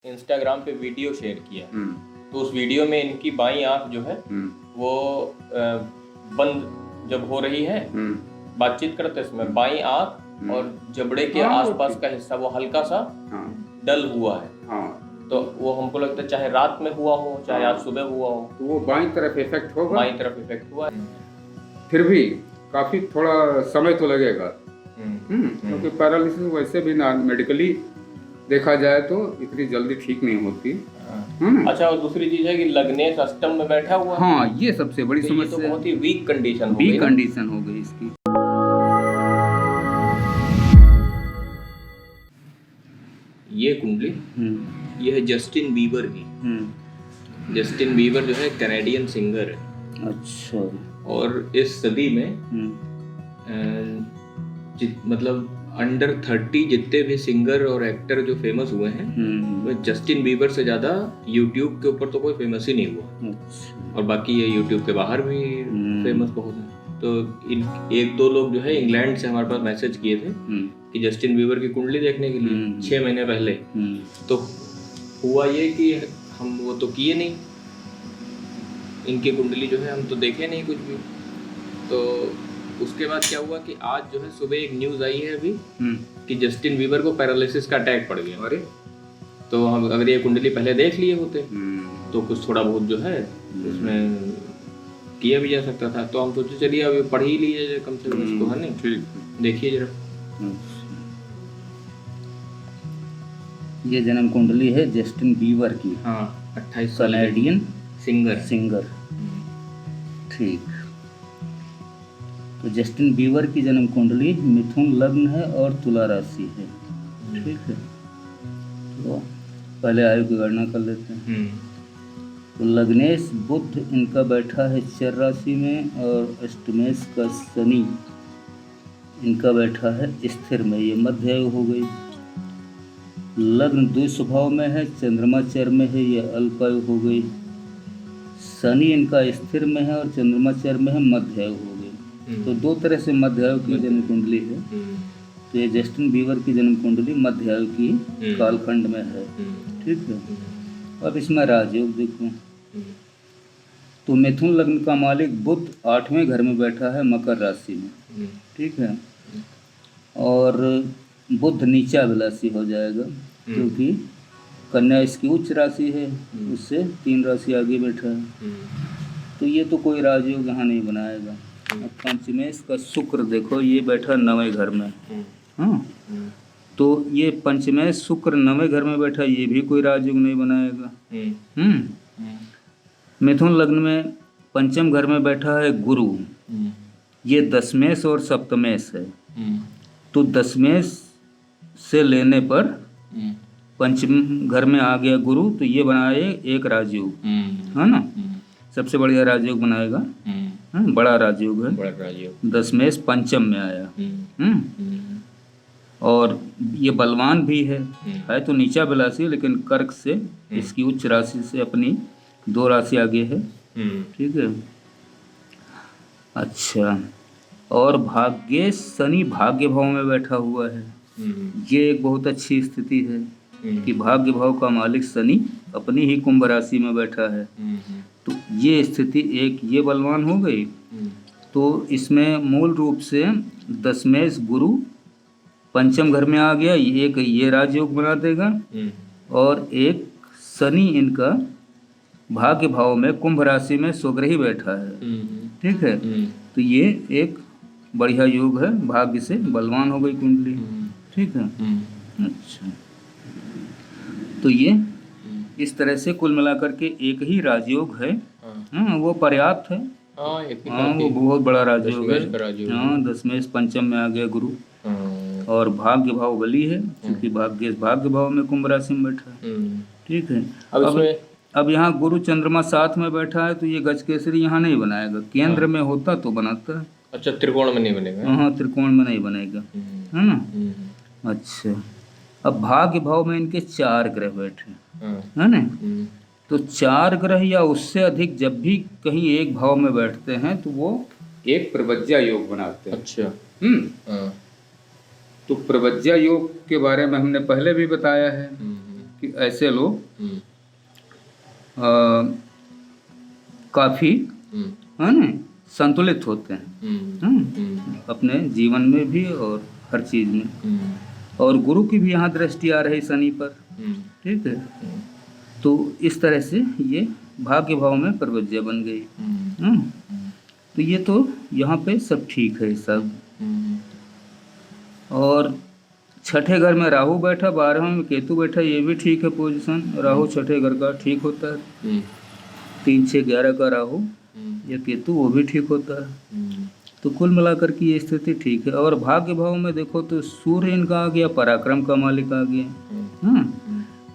Instagram पे video share किया। तो उस वीडियो में इनकी बाईं आंख जो है वो बंद जब हो रही है, बातचीत करते समय बाईं आंख और जबड़े के आसपास का हिस्सा वो हल्का सा डल हुआ है। तो वो हमको लगता है चाहे रात में हुआ हो चाहे आज सुबह हुआ हो, तो वो बाईं तरफ इफेक्ट होगा। बाईं तरफ इफेक्ट हुआ है। फिर भी काफी थोड़ा समय तो लगेगा, क्योंकि पैरालिसिस वैसे भी ना मेडिकली देखा जाए तो इतनी जल्दी ठीक नहीं होती। अच्छा, और दूसरी चीज है कि लग्नेश अष्टम में बैठा हुआ। हाँ, ये सबसे बड़ी समस्या। तो बहुत ही वीक कंडीशन हो गई इसकी। ये कुंडली ये है जस्टिन बीबर की। जस्टिन बीबर जो है कैनेडियन सिंगर है। अच्छा। और इस सदी में मतलब अंडर 30 जितने भी सिंगर और एक्टर जो फेमस हुए हैं, वो जस्टिन बीबर से ज्यादा यूट्यूब के ऊपर तो कोई फेमस ही नहीं हुआ। और बाकी ये यूट्यूब के बाहर भी फेमस बहुत है। तो एक दो लोग जो है इंग्लैंड से हमारे पास मैसेज किए थे कि जस्टिन बीबर की कुंडली देखने के लिए 6 महीने पहले। तो हुआ ये कि हम वो तो किए नहीं, इनकी कुंडली जो है हम तो देखे नहीं कुछ भी। तो उसके बाद क्या हुआ कि आज जो है सुबह एक न्यूज आई है अभी कि जस्टिन बीबर को पैरालिसिस का अटैक पड़ गया। अरे, तो हम अगर ये कुंडली पहले देख लिए होते तो कुछ थोड़ा बहुत जो है उसमें किया भी जा सकता था। तो हम सोचे चलिए अभी पढ़ ही लीजिए कम से कम इसको, है नहीं? देखिए जरा। ये जन्म कुंडली है जस्टिन बीबर की। हाँ, 28 कैनेडियन सिंगर। ठीक। तो जस्टिन बीबर की जन्म कुंडली मिथुन लग्न है और तुला राशि है। ठीक है, तो पहले आयु की गणना कर लेते हैं। तो लग्नेश बुध इनका बैठा है चर राशि में और अष्टमेश का शनि इनका बैठा है स्थिर में। ये मध्य आयु हो गई। लग्न द्वितीय स्वभाव में है, चंद्रमा चर में है, ये अल्प आयु हो गई। शनि इनका स्थिर में है और चंद्रमा चर में है, मध्य आयु हो गई। तो दो तरह से मध्य आयु की जन्म कुंडली है। तो ये जस्टिन बीबर की जन्म कुंडली मध्य आयु की कालखंड में है। ठीक है। अब इसमें राजयोग देखो। तो मिथुन लग्न का मालिक बुध 8वें घर में बैठा है मकर राशि में। ठीक है। और बुध नीचा अभिलाषी हो जाएगा क्योंकि कन्या इसकी उच्च राशि है, उससे 3 राशि आगे बैठा है। तो ये तो कोई राजयोग यहाँ नहीं बनाएगा। अब पंचमेश का शुक्र देखो, ये बैठा 9वें घर में। हाँ, तो ये पंचमेश शुक्र 9वें घर में बैठा, ये भी कोई राजयोग नहीं बनाएगा। मिथुन लग्न में पंचम घर में बैठा है गुरु, ये दशमेश और सप्तमेश है। तो दशमेश से लेने पर पंचम घर में आ गया गुरु, तो ये बनाए एक राजयोग, है ना? सबसे बढ़िया राजयोग बनाएगा, बड़ा राजयोग है। बड़ा राजयोग। दशमेश पंचम में आया। और ये बलवान भी है तो नीचा अभिलाषी, लेकिन कर्क से इसकी उच्च राशि से अपनी 2 राशि आगे है। ठीक है। अच्छा, और भाग्य शनि भाग्य भाव में बैठा हुआ है। ये एक बहुत अच्छी स्थिति है कि भाग्य भाव का मालिक शनि अपनी ही कुंभ राशि में बैठा है। तो ये स्थिति एक ये बलवान हो गई। तो इसमें मूल रूप से दशमेश गुरु पंचम घर में आ गया, एक ये राजयोग बना देगा। और एक शनि इनका भाग्य भाव में कुंभ राशि में स्वग्रही बैठा है। ठीक है। तो ये एक बढ़िया योग है, भाग्य से बलवान हो गई कुंडली। ठीक है। अच्छा, तो ये इस तरह से कुल मिलाकर के एक ही राजयोग है। वो पर्याप्त है। वो बहुत बड़ा राजयोग है। दशमेश पंचम में आ गया गुरु और भाग्य भाव बली है क्योंकि भाग्य भाव में कुंभ राशि में बैठा है। ठीक है। अब यहाँ गुरु चंद्रमा साथ में बैठा है, तो ये गजकेसरी यहाँ नहीं बनाएगा। केंद्र में होता तो बनाता है। अच्छा, त्रिकोण में नहीं बनेगा। हाँ, त्रिकोण में नहीं बनेगा, है ना? अच्छा, अब भाग्य भाव में इनके 4 ग्रह बैठे, है ना? तो 4 ग्रह या उससे अधिक जब भी कहीं एक भाव में बैठते हैं तो वो एक प्रवज्या योग बनाते हैं। अच्छा। तो प्रवज्या योग के बारे में हमने पहले भी बताया है कि ऐसे लोग हम्म, काफ़ी हम्म, है ना संतुलित होते हैं अपने जीवन में भी और हर चीज़ में। और गुरु की भी यहाँ दृष्टि आ रही शनि पर, ठीक है। तो इस तरह से ये भाग्य भाव में प्रवज्य बन गई। तो ये तो यहाँ पे सब ठीक है सब। और छठे घर में राहु बैठा, 12वें में केतु बैठा, ये भी ठीक है पोजीशन। राहु छठे घर का ठीक होता है, 3, 6, 11 का राहु या केतु वो भी ठीक होता है। तो कुल मिलाकर की ये स्थिति ठीक है। और भाग्य भाव में देखो तो सूर्य इनका आ गया, पराक्रम का मालिक आ गया।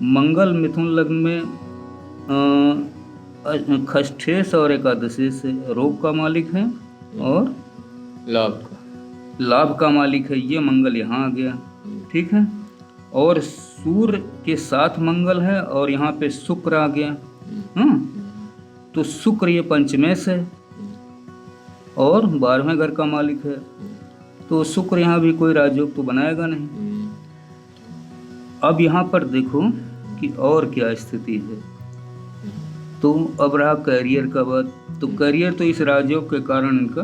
मंगल मिथुन लग्न में खष्ठेश और एकादशी से रोग का मालिक है और लाभ का मालिक है। ये मंगल यहाँ आ गया, ठीक है। और सूर्य के साथ मंगल है और यहाँ पे शुक्र आ गया। तो शुक्र ये पंचमेश है और 12वें घर का मालिक है। तो शुक्र यहाँ भी कोई राजयोग तो बनाएगा नहीं। अब यहाँ पर देखो कि और क्या स्थिति है। तो अब रहा करियर का बात। तो करियर तो इस राजयोग के कारण इनका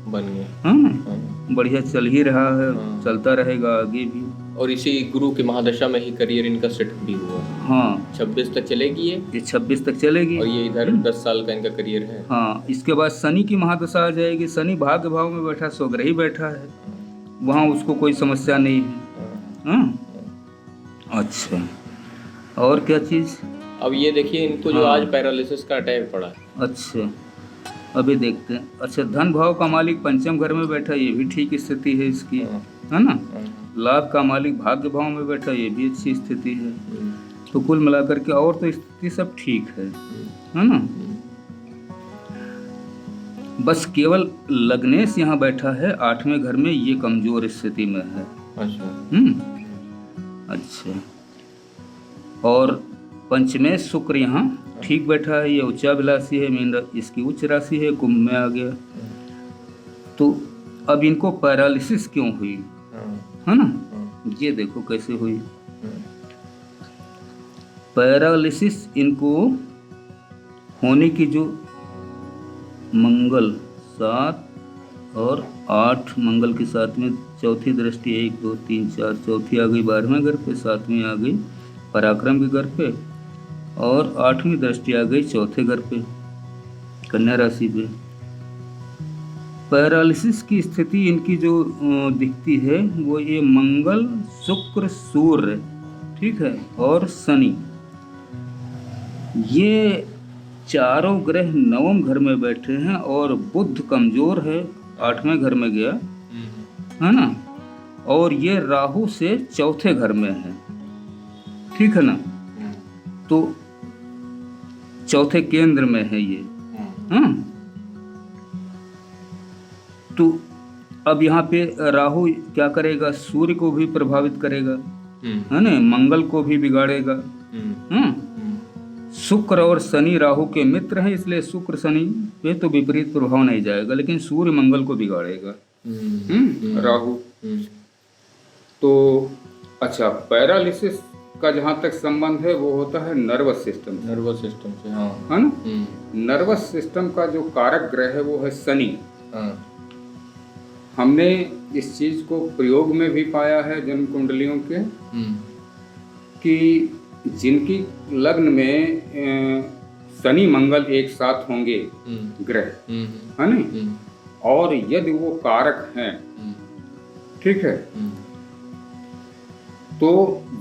बन गया, बढ़िया चल ही रहा है, चलता रहेगा आगे भी। और इसी गुरु की महादशा में ही करियर इनका सेट भी हुआ। हाँ, 26 तक चलेगी ये 26 तक चलेगी। और ये इधर 10 साल का इनका करियर है। हाँ, इसके बाद शनि की महादशा आ जाएगी। शनि भाग्य भाव में बैठा, स्वग्रही बैठा है, वहाँ उसको कोई समस्या नहीं है। अच्छा, और क्या चीज़? अब ये देखिए इनको जो आज पैरालिसिस का अटैक पड़ा है। अच्छा, अभी देखते हैं। अच्छा, धन भाव का मालिक पंचम घर में बैठा, ये भी ठीक स्थिति है इसकी, है ना। लाभ का मालिक भाग्य भाव में बैठा, ये भी अच्छी स्थिति है। तो कुल मिलाकर के और तो स्थिति सब ठीक है ना। बस केवल लग्नेश यहाँ बैठा है 8वें घर में, ये कमजोर स्थिति में है। अच्छा, और पंचमेश शुक्र यहाँ ठीक बैठा है, ये उच्चाभिलाषी है, मीन इसकी उच्च राशि है, कुंभ में आ गया। तो अब इनको पैरालिसिस क्यों हुई, है ना। ये देखो कैसे हुई पैरालिसिस। इनको होने की जो मंगल 7 और 8, मंगल के साथ में चौथी दृष्टि 1, 2, 3, 4, चौथी आ गई 12वें घर पे, 7वीं आ गई पराक्रम के घर पे और 8वीं दृष्टि आ गई चौथे घर पे, कन्या राशि पे। पैरालिसिस की स्थिति इनकी जो दिखती है वो ये मंगल, शुक्र, सूर्य, ठीक है, और शनि, ये चारों ग्रह 9वें घर में बैठे हैं और बुध कमजोर है, 8वें घर में गया, है ना। और ये राहु से चौथे घर में है, ठीक है ना। तो चौथे केंद्र में है ये। तो अब यहाँ पे राहु क्या करेगा, सूर्य को भी प्रभावित करेगा, है ना, मंगल को भी बिगाड़ेगा। शुक्र और शनि राहु के मित्र हैं, इसलिए शुक्र शनि पे तो विपरीत प्रभाव नहीं जाएगा, लेकिन सूर्य मंगल को बिगाड़ेगा राहु। तो अच्छा, पैरालिसिस का जहाँ तक संबंध है वो होता है नर्वस सिस्टम से, हाँ, है ना। नर्वस सिस्टम का जो कारक ग्रह है वो है शनि। हमने इस चीज को प्रयोग में भी पाया है जन्म कुंडलियों के, कि जिनकी लग्न में शनि मंगल एक साथ होंगे ग्रह, है ना, और यदि वो कारक हैं, ठीक है, तो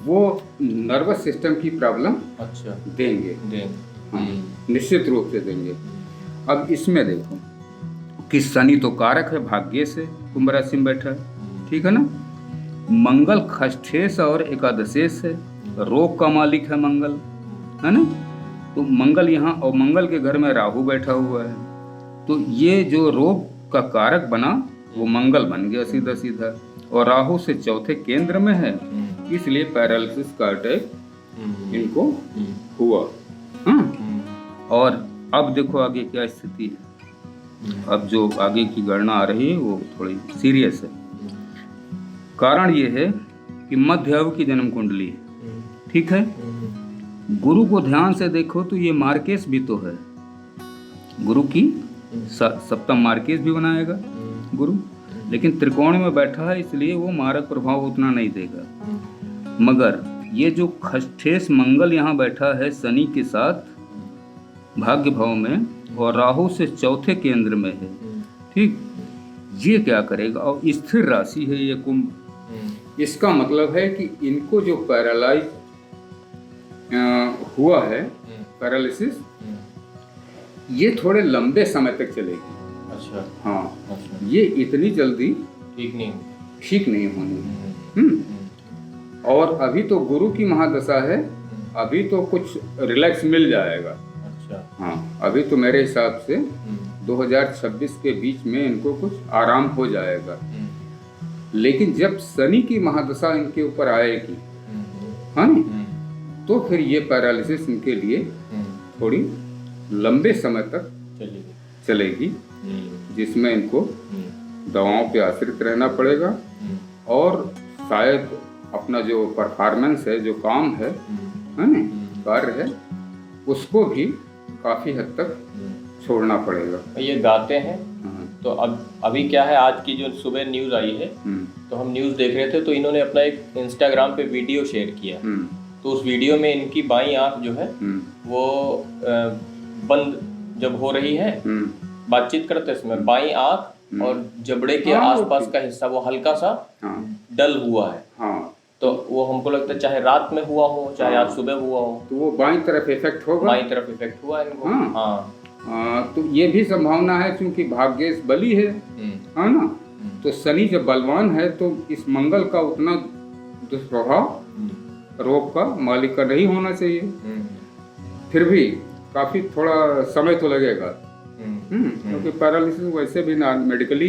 वो नर्वस सिस्टम की प्रॉब्लम अच्छा देंगे। हाँ, निश्चित रूप से देंगे। अब इसमें देखो कि शनि तो कारक है, भाग्य से कुंभ राशि में बैठा है, ठीक है ना। मंगल खष्ठेश और एकादशेश है, रोग का मालिक है मंगल, है ना। तो मंगल यहाँ, और मंगल के घर में राहु बैठा हुआ है, तो ये जो रोग का कारक बना वो मंगल बन गया सीधा सीधा, और राहु से चौथे केंद्र में है, इसलिए पैरालिसिस का अटैक इनको हुआ। और अब देखो आगे क्या स्थिति है। अब जो आगे की गणना आ रही है वो थोड़ी सीरियस है। कारण ये है कि मध्य अव की जन्म कुंडली है, ठीक है, गुरु को ध्यान से देखो तो ये मार्केस भी तो है, गुरु की सप्तम मार्केस भी बनाएगा गुरु, लेकिन त्रिकोण में बैठा है इसलिए वो मारक प्रभाव उतना नहीं देगा। मगर ये जो खष्ठेश मंगल यहाँ बैठा है शनि के साथ भाग्य भाव में और राहु से चौथे केंद्र में है, ठीक, ये क्या करेगा। और स्थिर राशि है ये कुंभ, इसका मतलब है कि इनको जो पैरालाइज हुआ है, पैरालिसिस, ये थोड़े लंबे समय तक चलेगी। अच्छा। हाँ, अच्छा। ये इतनी जल्दी ठीक नहीं होनी। और अभी तो गुरु की महादशा है, अभी तो कुछ रिलैक्स मिल जाएगा। अच्छा। हाँ, अभी तो मेरे हिसाब से 2026 के बीच में इनको कुछ आराम हो जाएगा। लेकिन जब शनि की महादशा इनके ऊपर आएगी, हाँ ना, तो फिर ये पैरालिसिस इनके लिए थोड़ी लंबे समय तक चलेगी, जिसमें इनको दवाओं पे आश्रित रहना पड़ेगा और शायद अपना जो परफॉर्मेंस है, जो काम है ना, कार्य है, उसको भी काफी हद तक छोड़ना पड़ेगा। ये गाते हैं तो अब अभी क्या है, आज की जो सुबह न्यूज़ आई है तो हम न्यूज़ देख रहे थे तो इन्होंने अपना एक इंस्टाग्राम पे वीडियो शेयर किया। तो उस वीडियो में इनकी बाईं आंख जो है वो बंद जब हो रही है, बातचीत करते समय बाईं आंख और जबड़े के आसपास का हिस्सा वो हल्का सा डल हुआ है। तो वो हमको लगता है चाहे रात में हुआ हो चाहे आज सुबह हुआ हो, तो वो बाईं तरफ इफेक्ट होगा, बाईं तरफ इफेक्ट हुआ है इनको। तो ये भी संभावना है क्योंकि भाग्येश बली है ना, तो शनि जब बलवान है तो इस मंगल का उतना दुष्प्रभाव रोग का मालिक का नहीं होना चाहिए। फिर भी काफी थोड़ा समय तो लगेगा, क्योंकि पैरालिसिस वैसे भी मेडिकली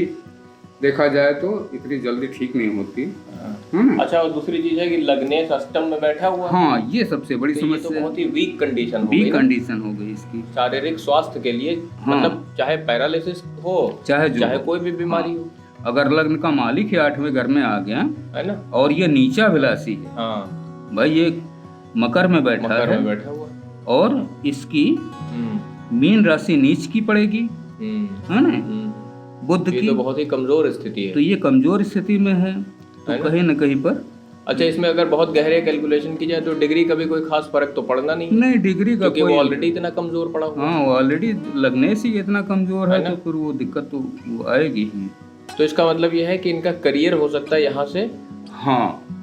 देखा जाए तो इतनी जल्दी ठीक नहीं होती। अच्छा, और दूसरी चीज है कि लग्नेश अष्टम में बैठा हुआ। हाँ, ये सबसे बड़ी समस्या, तो बहुत ही वीक कंडीशन हो गई इसकी शारीरिक स्वास्थ्य के लिए। मतलब चाहे पैरालिसिस हो चाहे कोई भी बीमारी हो, अगर लग्न का मालिक है 8वें घर में आ गया है ना, और ये नीचा अभिलाषी है, भाई ये मकर में बैठा हुआ और इसकी मीन राशि नीच की पड़ेगी, है ना, बुध की, तो बहुत ही कमजोर स्थिति है। तो ये कमजोर स्थिति में है, तो कहीं न कहीं पर। अच्छा, इसमें अगर बहुत गहरे कैलकुलेशन की जाए तो डिग्री का भी कोई खास फर्क तो पड़ना नहीं डिग्री का, क्योंकि वो ऑलरेडी इतना कमजोर पड़ा हुआ। हाँ, वो ऑलरेडी लगने से इतना कमजोर है तो फिर वो दिक्कत तो आएगी ही। तो इसका मतलब ये है कि इनका करियर हो सकता है यहाँ से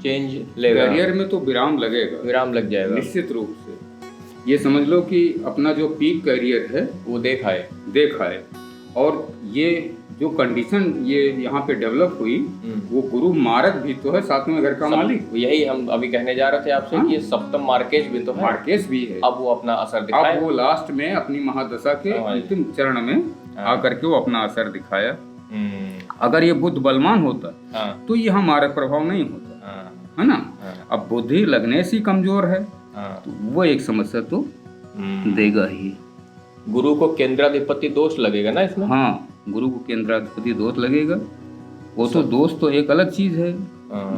चेंज लेगा, करियर में तो विराम लग जाएगा निश्चित रूप से। ये समझ लो कि अपना जो पीक करियर है वो देखा है और ये जो कंडीशन ये यहाँ पे डेवलप हुई, वो गुरु मारक भी तो है, 7वें घर का मालिक। यही हम अभी कहने जा रहे थे आपसे कि ये सप्तम मार्केश भी तो है, मार्केश भी है। अब वो अपना असर दिखाया, अब वो लास्ट में अपनी महादशा के अंतिम चरण में आकर के वो अपना असर दिखाया। अगर ये बुध बलवान होता तो यहाँ मारक प्रभाव नहीं होता, है ना। अब बुद्धि लगने से कमजोर है तो वो एक समस्या तो देगा ही। गुरु को केंद्राधिपति दोष लगेगा ना इसमें। हाँ, गुरु को केंद्राधिपति दोष लगेगा, वो तो दोष तो एक अलग चीज है,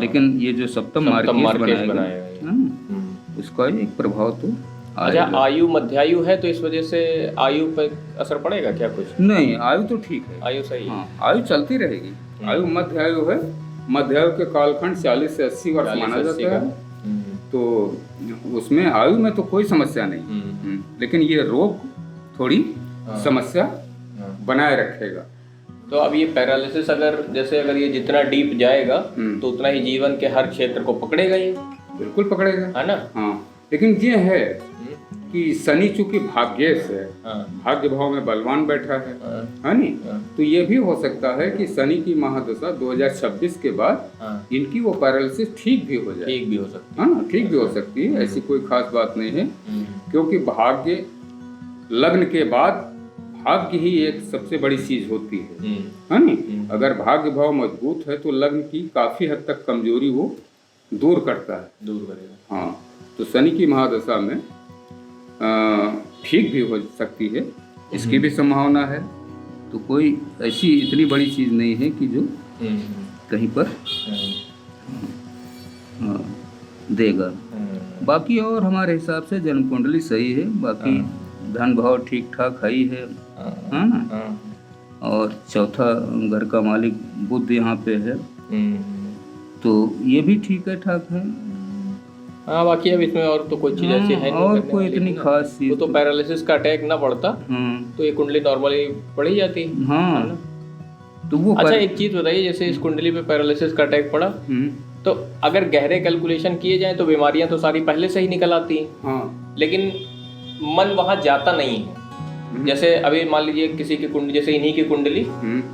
लेकिन ये जो सप्तम मार्केश बनाएगा उसका एक प्रभाव तो। अच्छा, आयु मध्यायु है तो इस वजह से आयु पर असर पड़ेगा क्या कुछ? नहीं, आयु तो ठीक है, आयु सही है। आयु चलती रहेगी। आयु मध्य आयु है, मध्य आयु के कालखंड 40 से 80 वर्ष माना जाता है, तो उसमें आयु में तो कोई समस्या नहीं, लेकिन ये रोग थोड़ी समस्या बनाए रखेगा। तो अब ये पैरालिसिस अगर ये जितना डीप जाएगा तो उतना ही जीवन के हर क्षेत्र को पकड़ेगा, ये बिल्कुल पकड़ेगा, है ना। हाँ, लेकिन ये है कि शनि चूंकि भाग्येश है, भाग्य भाव में बलवान बैठा है नी, तो ये भी हो सकता है कि शनि की महादशा 2026 के बाद इनकी वो पैरालिसिस ठीक भी हो जाए, ठीक भी हो सकती है ना, ठीक भी हो सकती है। ऐसी कोई खास बात नहीं है, क्योंकि भाग्य लग्न के बाद भाग्य ही एक सबसे बड़ी चीज होती है नी। अगर भाग्य भाव मजबूत है तो लग्न की काफी हद तक कमजोरी वो दूर करेगा। हाँ, तो शनि की महादशा में ठीक भी हो सकती है, इसकी भी संभावना है। तो कोई ऐसी इतनी बड़ी चीज नहीं है कि जो कहीं पर देगा। बाकी और हमारे हिसाब से जन्म कुंडली सही है, बाकी धन भाव ठीक ठाक है ही है ना। हाँ। और चौथा घर का मालिक बुध यहाँ पे है, तो ये भी ठीक है ठाक है। हाँ, बाकी अब इसमें और तो कोई चीज ऐसी है नहीं और करने कोई वाली इतनी ना। खास चीज वो तो पैरालिसिस का अटैक ना पड़ता तो ये कुंडली नॉर्मली पड़ ही जाती है ना? हाँ, तो वो अच्छा, एक चीज बताइए, जैसे इस कुंडली पे पैरालिसिस का अटैक पड़ा तो अगर गहरे कैलकुलेशन किए जाए तो बीमारियां तो सारी पहले से ही निकल आती हैं। हाँ, लेकिन मन वहां जाता नहीं है। जैसे अभी मान लीजिए किसी की कुंडली, जैसे इन्हीं की कुंडली,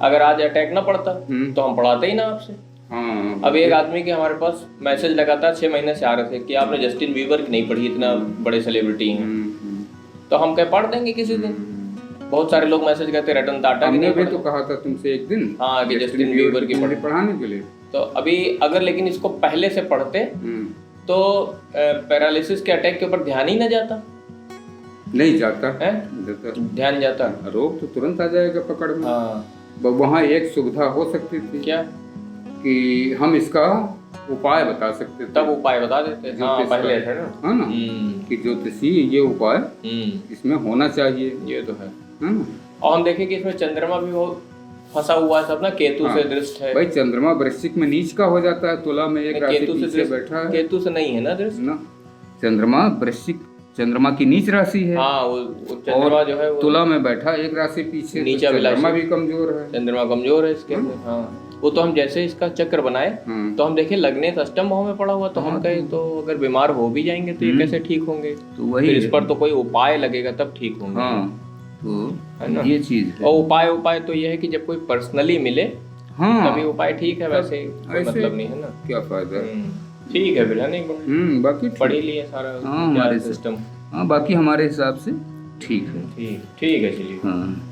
अगर आज अटैक ना पड़ता तो हम पढ़ाते ही ना आपसे। हाँ, अभी एक आदमी के हमारे पास मैसेज लगातार 6 महीने से आ रहे थे कि आपने जस्टिन बीबर की नहीं पढ़ी, इतना बड़े सेलिब्रिटी हैं, तो हम क्या पढ़ देंगे किसी दिन। बहुत सारे लोग मैसेज करते रतन टाटा की हमने नहीं भी पढ़ी। तो कहा था तुमसे एक दिन, हाँ, कि जस्टिन बीबर की पढ़ी। पढ़ाने के लिए। तो अभी अगर लेकिन इसको पहले से पढ़ते तो पैरालिसिस के अटैक के ऊपर ध्यान ही ना जाता। नहीं जाता है, ध्यान जाता, रोग तो तुरंत आ जाएगा पकड़ में। हाँ। वहाँ एक सुविधा हो सकती थी, क्या कि हम इसका उपाय बता सकते थे, तब उपाय बता देते। हाँ, पहले थे ना, है ना, कि ज्योतिषी ये उपाय इसमें होना चाहिए, ये तो है ना। और हम देखें कि इसमें चंद्रमा भी बहुत फंसा हुआ है सब ना, केतु से दृष्ट है। भाई चंद्रमा वृश्चिक में नीच का हो जाता है, तुला में एक राशि पीछे बैठा है। केतु से नहीं है ना दृष्ट ना, चंद्रमा वृश्चिक, चंद्रमा की नीच राशि है। हाँ, वो चंद्रमा जो है वो तुला में बैठा एक राशि पीछे, नीचा तो चंद्रमा भी कमजोर है। चंद्रमा कमजोर है इसके अंदर। हाँ, वो तो हम जैसे इसका चक्र बनाए तो हम देखें लग्नेश अष्टम भाव में पड़ा हुआ, तो हम कहे तो अगर बीमार हो भी जाएंगे तो ये कैसे ठीक होंगे। तो वही इस पर तो कोई उपाय लगेगा तब ठीक होंगे। हाँ, तो है ना, ये चीज है। और उपाय तो ये है कि जब कोई पर्सनली मिले हाँ, तभी उपाय ठीक है, वैसे कोई मतलब नहीं है ना। क्या फायदा। ठीक है, फिर है नहीं, बाकी पढ़ ही लिए सारा हमारे सिस्टम। हाँ, बाकी हमारे हिसाब से ठीक है। ठीक है, चलिए। हाँ।